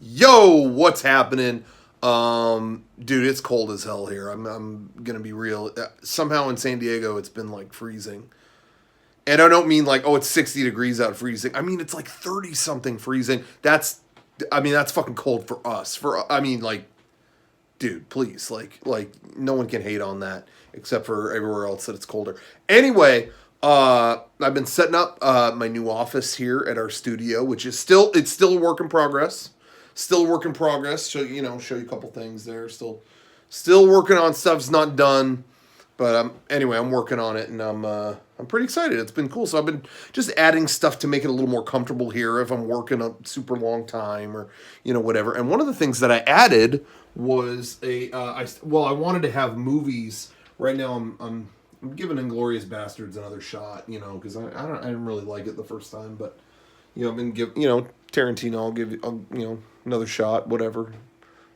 Yo, what's happening? Dude, it's cold as hell here. I'm gonna be real. Somehow in San Diego, it's been like freezing, and I don't mean like it's 60 degrees out freezing. I mean it's like 30 something freezing. That's fucking cold for us. Like, dude, please, like no one can hate on that except for everywhere else that it's colder. Anyway, I've been setting up my new office here at our studio, which is still a work in progress. Still a work in progress. Show you a couple things there. Still working on stuff's not done, but anyway, I'm working on it, and I'm pretty excited. It's been cool. So I've been just adding stuff to make it a little more comfortable here if I'm working a super long time or whatever. And one of the things that I added was I wanted to have movies. Right now I'm giving Inglorious Bastards another shot, because I didn't really like it the first time, but I've been Tarantino. I'll another shot, whatever.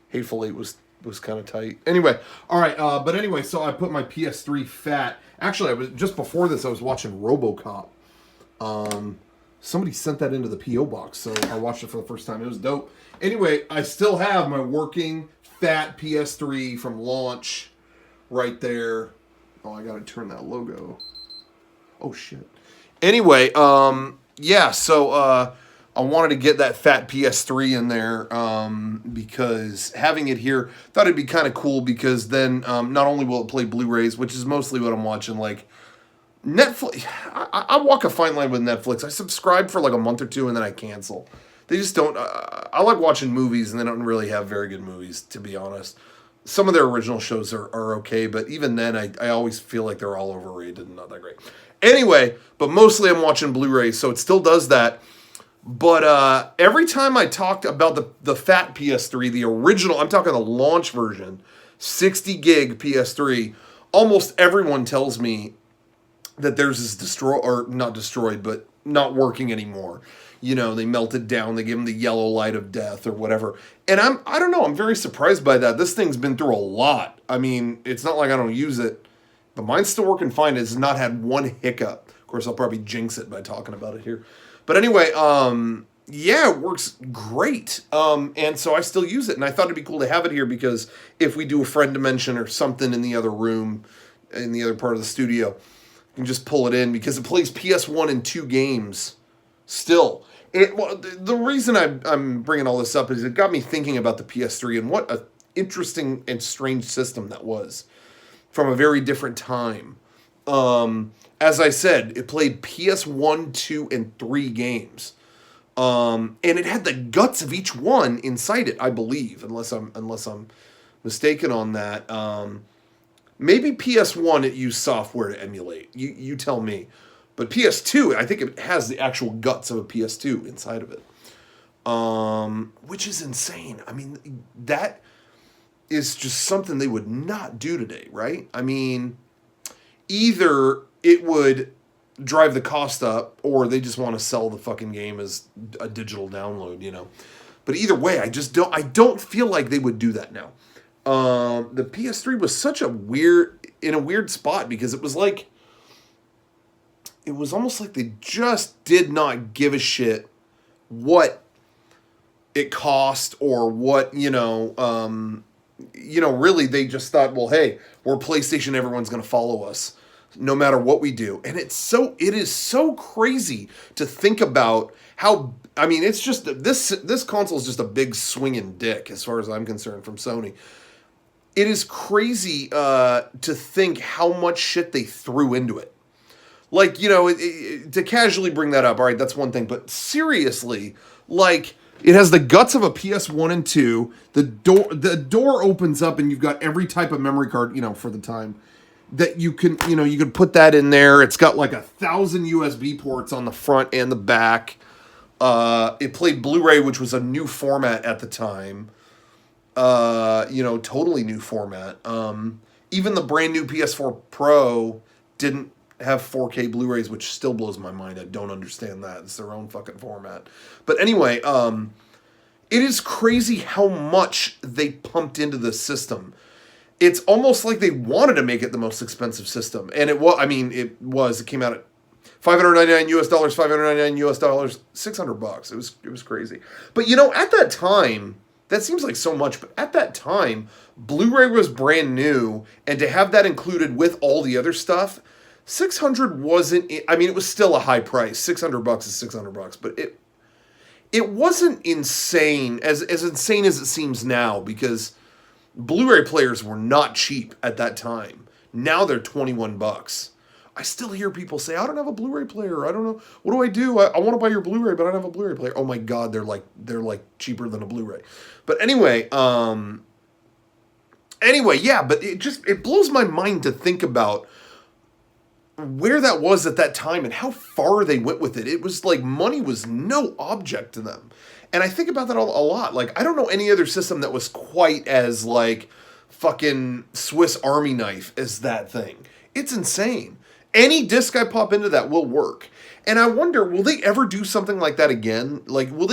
Hateful Eight was kind of tight. Anyway, all right. But anyway, so I put my PS3 fat. Actually, I was just before this. I was watching RoboCop. Somebody sent that into the PO box, so I watched it for the first time. It was dope. Anyway, I still have my working fat PS3 from launch right there. Oh, I gotta turn that logo. Oh shit. Anyway, yeah. So I wanted to get that fat PS3 in there because having it here, thought it'd be kind of cool because then not only will it play Blu-rays, which is mostly what I'm watching, like Netflix. I walk a fine line with Netflix. I subscribe for like a month or two and then I cancel. They just don't. I like watching movies and they don't really have very good movies, to be honest. Some of their original shows are okay, but even then, I always feel like they're all overrated and not that great. Anyway, but mostly I'm watching Blu-rays, so it still does that. But every time I talked about the fat PS3, the original, I'm talking the launch version, 60 gig PS3, almost everyone tells me that theirs is not destroyed, but not working anymore. They melted down, they give them the yellow light of death or whatever. And I don't know, I'm very surprised by that. This thing's been through a lot. I mean, it's not like I don't use it, but mine's still working fine. It's not had one hiccup. Of course, I'll probably jinx it by talking about it here. But anyway, yeah, it works great. And so I still use it. And I thought it'd be cool to have it here because if we do a friend dimension or something in the other room, in the other part of the studio, you can just pull it in because it plays PS1 and 2 games still. The reason I'm bringing all this up is it got me thinking about the PS3 and what an interesting and strange system that was from a very different time. As I said, it played PS1, 2, and 3 games. And it had the guts of each one inside it, I believe, unless I'm mistaken on that. Maybe PS1 it used software to emulate. You tell me. But PS2, I think it has the actual guts of a PS2 inside of it. Which is insane. I mean, that is just something they would not do today, right? I mean, either it would drive the cost up or they just want to sell the fucking game as a digital download, But either way, I don't feel like they would do that now. The PS3 was in a weird spot because it was almost like they just did not give a shit what it cost or what, really they just thought, well, hey, we're PlayStation, everyone's going to follow us no matter what we do. And it is so crazy to think about how, I mean, it's just, this console is just a big swinging dick as far as I'm concerned from Sony. It is crazy to think how much shit they threw into it. Like, to casually bring that up, all right, that's one thing. But seriously, like, it has the guts of a PS1 and 2. The door opens up and you've got every type of memory card, for the time. That you can put that in there. It's got like 1,000 USB ports on the front and the back. It played Blu-ray, which was a new format at the time. Totally new format. Even the brand new PS4 Pro didn't have 4K Blu-rays, which still blows my mind. I don't understand that. It's their own fucking format. But anyway, it is crazy how much they pumped into the system. It's almost like they wanted to make it the most expensive system. And it was, it came out at $599 US, $599 US, $600. It was crazy. But at that time, that seems like so much, but at that time, Blu-ray was brand new, and to have that included with all the other stuff, 600 wasn't. I mean, it was still a high price. $600 is $600, but it wasn't insane as insane as it seems now, because Blu-ray players were not cheap at that time. Now they're $21. I still hear people say, "I don't have a Blu-ray player. I don't know. What do I do? I want to buy your Blu-ray, but I don't have a Blu-ray player." Oh my God, they're like cheaper than a Blu-ray. But anyway, yeah. But it blows my mind to think about where that was at that time and how far they went with it. It was like money was no object to them. And I think about that a lot. Like, I don't know any other system that was quite as like fucking Swiss Army knife as that thing. It's insane. Any disc I pop into that will work. And I wonder, will they ever do something like that again? Like, will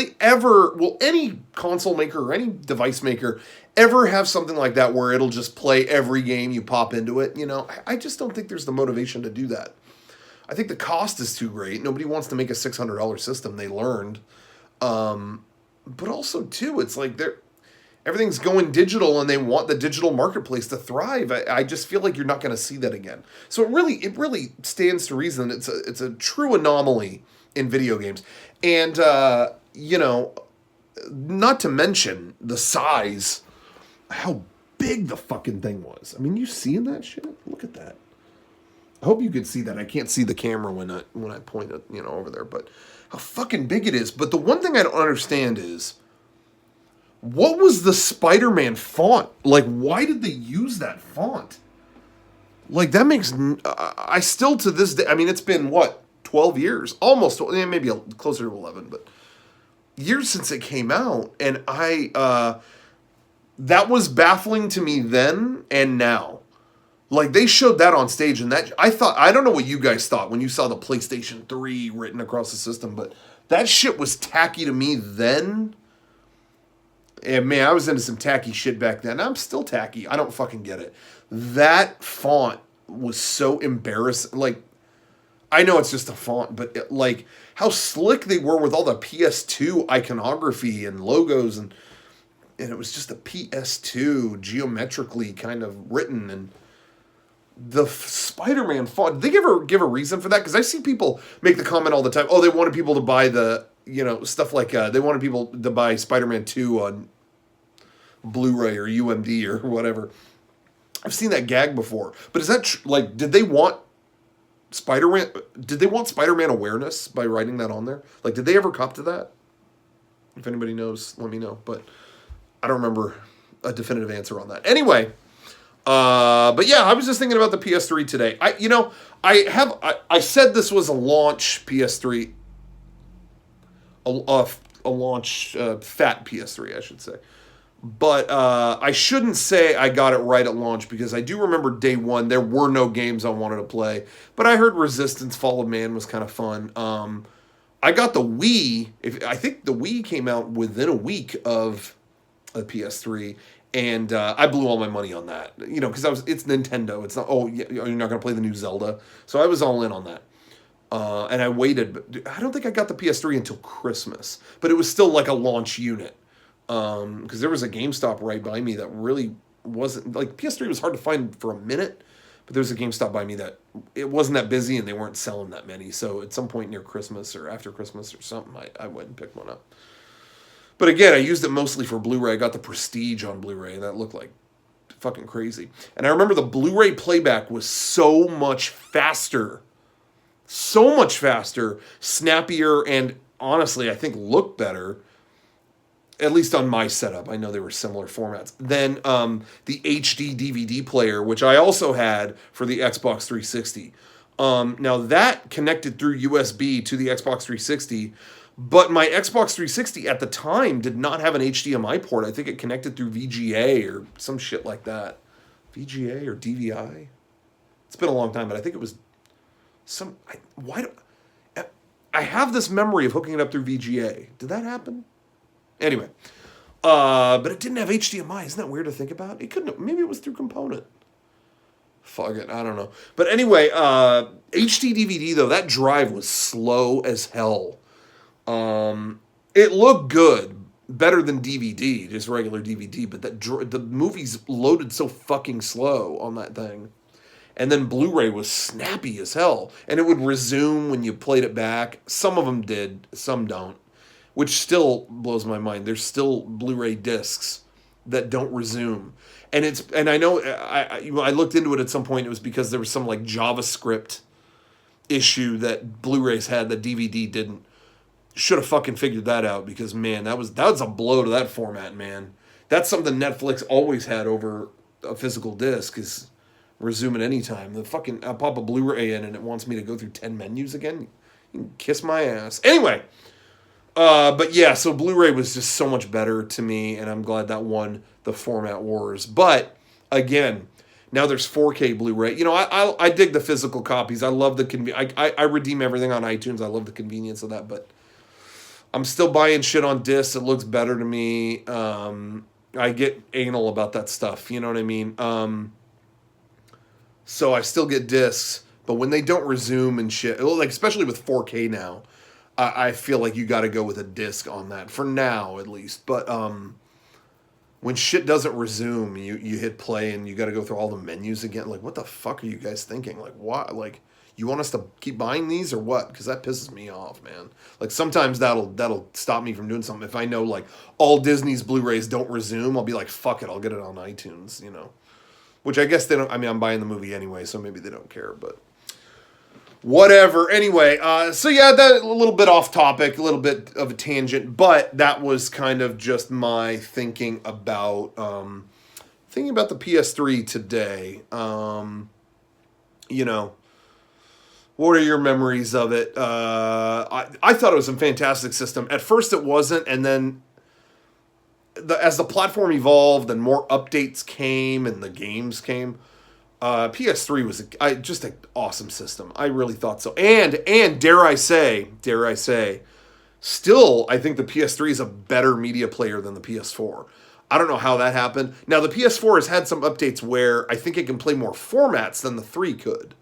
any console maker or any device maker ever have something like that where it'll just play every game you pop into it? I just don't think there's the motivation to do that. I think the cost is too great. Nobody wants to make a $600 system, they learned. But also, too, it's like everything's going digital and they want the digital marketplace to thrive. I just feel like you're not going to see that again. So it really stands to reason it's a true anomaly in video games. And, not to mention the size, how big the fucking thing was. I mean, you seeing that shit? Look at that. I hope you could see that. I can't see the camera when I point it, over there, but how fucking big it is. But the one thing I don't understand is, what was the Spider-Man font? Like, why did they use that font? Like, that makes... I still, to this day... I mean, it's been, 12 years? Almost, maybe closer to 11, but... years since it came out, and that was baffling to me then and now. Like, they showed that on stage, and I don't know what you guys thought when you saw the PlayStation 3 written across the system, but that shit was tacky to me then. And man, I was into some tacky shit back then. I'm still tacky. I don't fucking get it. That font was so embarrassing. Like, I know it's just a font, but how slick they were with all the PS2 iconography and logos, and it was just a PS2 geometrically kind of written. And the Spider-Man font, did they give a reason for that? Because I see people make the comment all the time, oh, they wanted people to buy the, stuff like, they wanted people to buy Spider-Man 2 on Blu-ray or UMD or whatever. I've seen that gag before. But is that, did they want Spider-Man awareness by writing that on there? Like, did they ever cop to that? If anybody knows, let me know. But I don't remember a definitive answer on that. Anyway, but yeah, I was just thinking about the PS3 today. I said this was a launch PS3, a launch fat PS3, I should say. But I shouldn't say I got it right at launch, because I do remember day one, there were no games I wanted to play. But I heard Resistance Fall of Man was kind of fun. I got the Wii. I think the Wii came out within a week of the PS3. And I blew all my money on that. Because it's Nintendo. It's not, you're not going to play the new Zelda. So I was all in on that. And I waited. But I don't think I got the PS3 until Christmas. But it was still like a launch unit. Because there was a GameStop right by me that really wasn't, like, PS3 was hard to find for a minute, but there was a GameStop by me that it wasn't that busy and they weren't selling that many. So at some point near Christmas or after Christmas or something, I went and picked one up. But again, I used it mostly for Blu-ray. I got the Prestige on Blu-ray, and that looked like fucking crazy. And I remember the Blu-ray playback was so much faster, snappier, and honestly, I think looked better, at least on my setup. I know they were similar formats, than the HD DVD player, which I also had for the Xbox 360. Now, that connected through USB to the Xbox 360, but my Xbox 360 at the time did not have an HDMI port. I think it connected through VGA or some shit like that. VGA or DVI? It's been a long time, but I think it was some... I have this memory of hooking it up through VGA. Did that happen? Anyway. But it didn't have HDMI. Isn't that weird to think about? It couldn't have, maybe it was through component. fuck it, I don't know. But anyway, HD DVD though, that drive was slow as hell. It looked good, better than DVD, just regular DVD. But the movies loaded so fucking slow on that thing. And then Blu-ray was snappy as hell, and it would resume when you played it back. Some of them did, some don't, which still blows my mind. There's still Blu-ray discs that don't resume, and I know I looked into it at some point. It was because there was some like JavaScript issue that Blu-rays had that DVD didn't. Should have fucking figured that out, because man, that was a blow to that format, man. That's something Netflix always had over a physical disc, is resume at any time. The fucking, I'll pop a Blu-ray in and it wants me to go through 10 menus again. You can kiss my ass. Anyway, but yeah, so Blu-ray was just so much better to me, and I'm glad that won the format wars. But again, now there's 4K Blu-ray. You know, I dig the physical copies. I love the I redeem everything on iTunes. I love the convenience of that, but I'm still buying shit on discs. It looks better to me. I get anal about that stuff. You know what I mean? So I still get discs, but when they don't resume and shit, like especially with 4K now, I feel like you got to go with a disc on that for now at least. But when shit doesn't resume, you hit play and you got to go through all the menus again. Like, what the fuck are you guys thinking? Like, what? Like, you want us to keep buying these or what? Because that pisses me off, man. Like, sometimes that'll stop me from doing something. If I know like all Disney's Blu-rays don't resume, I'll be like, fuck it, I'll get it on iTunes, you know. Which I guess they don't. I mean, I'm buying the movie anyway, so maybe they don't care, but whatever. Anyway, so yeah, that a little bit off topic, a little bit of a tangent, but that was kind of just my thinking about the PS3 today. You know, what are your memories of it? I thought it was a fantastic system. At first, it wasn't, and then as the platform evolved and more updates came and the games came, PS3 was just an awesome system. I really thought so. And dare I say, still, I think the PS3 is a better media player than the PS4. I don't know how that happened. Now, the PS4 has had some updates where I think it can play more formats than the 3 could.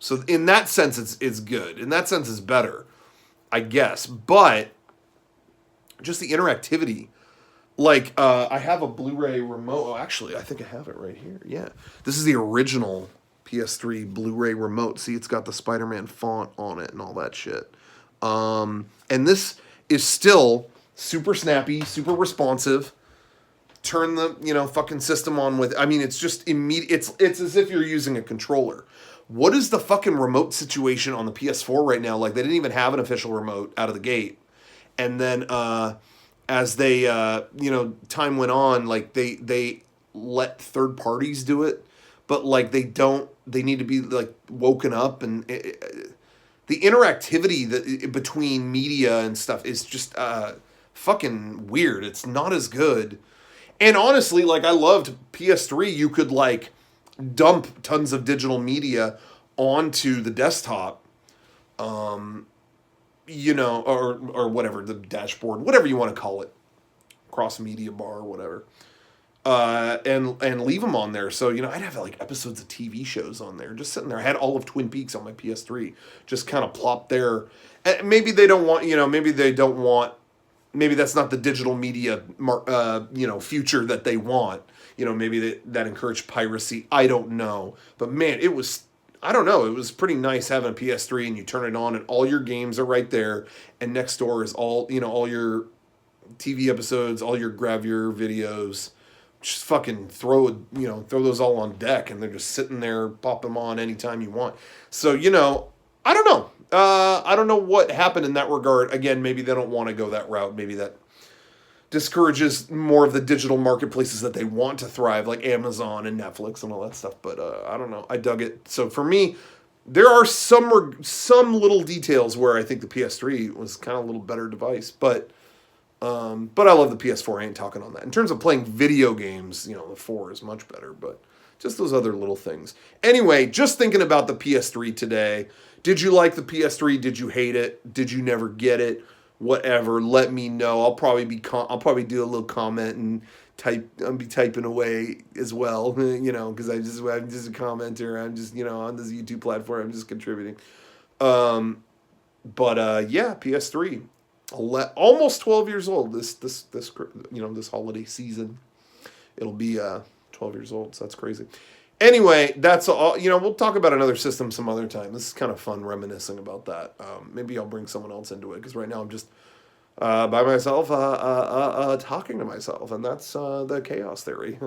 So in that sense, it's good. In that sense, it's better, I guess. But just the interactivity. Like, I have a Blu-ray remote. Oh, actually, I think I have it right here. Yeah. This is the original PS3 Blu-ray remote. See, it's got the Spider-Man font on it and all that shit. And this is still super snappy, super responsive. Turn the, fucking system on with... I mean, it's just immediate. It's as if you're using a controller. What is the fucking remote situation on the PS4 right now? Like, they didn't even have an official remote out of the gate. And then... as they, time went on, like, they let third parties do it, but, like, they need to be, like, woken up, and the interactivity between media and stuff is just fucking weird. It's not as good. And honestly, like, I loved PS3. You could, like, dump tons of digital media onto the desktop, or whatever, the dashboard, whatever you want to call it, cross media bar or whatever, and leave them on there. So, I'd have like episodes of TV shows on there, just sitting there. I had all of Twin Peaks on my PS3, just kind of plopped there. And maybe they don't want, maybe that's not the digital media, future that they want. Maybe that encouraged piracy. I don't know. But man, it was pretty nice having a PS3 and you turn it on and all your games are right there. And next door is all your TV episodes, all your Gravure videos. Just fucking throw those all on deck and they're just sitting there, pop them on anytime you want. So, I don't know. I don't know what happened in that regard. Again, maybe they don't want to go that route. Maybe that discourages more of the digital marketplaces that they want to thrive, like Amazon and Netflix and all that stuff. But I don't know. I dug it. So for me, there are some little details where I think the PS3 was kind of a little better device. But I love the PS4. I ain't talking on that. In terms of playing video games, the 4 is much better. But just those other little things. Anyway, just thinking about the PS3 today. Did you like the PS3? Did you hate it? Did you never get it? whatever, let me know. I'll probably I'll probably do a little comment and I'll be typing away as well, because I'm just a commenter. I'm just on this YouTube platform. I'm just contributing. But yeah, PS3, almost 12 years old. This holiday season, it'll be 12 years old. So that's crazy. Anyway, that's all. We'll talk about another system some other time. This is kind of fun reminiscing about that. Maybe I'll bring someone else into it because right now I'm just by myself, talking to myself, and that's the chaos theory.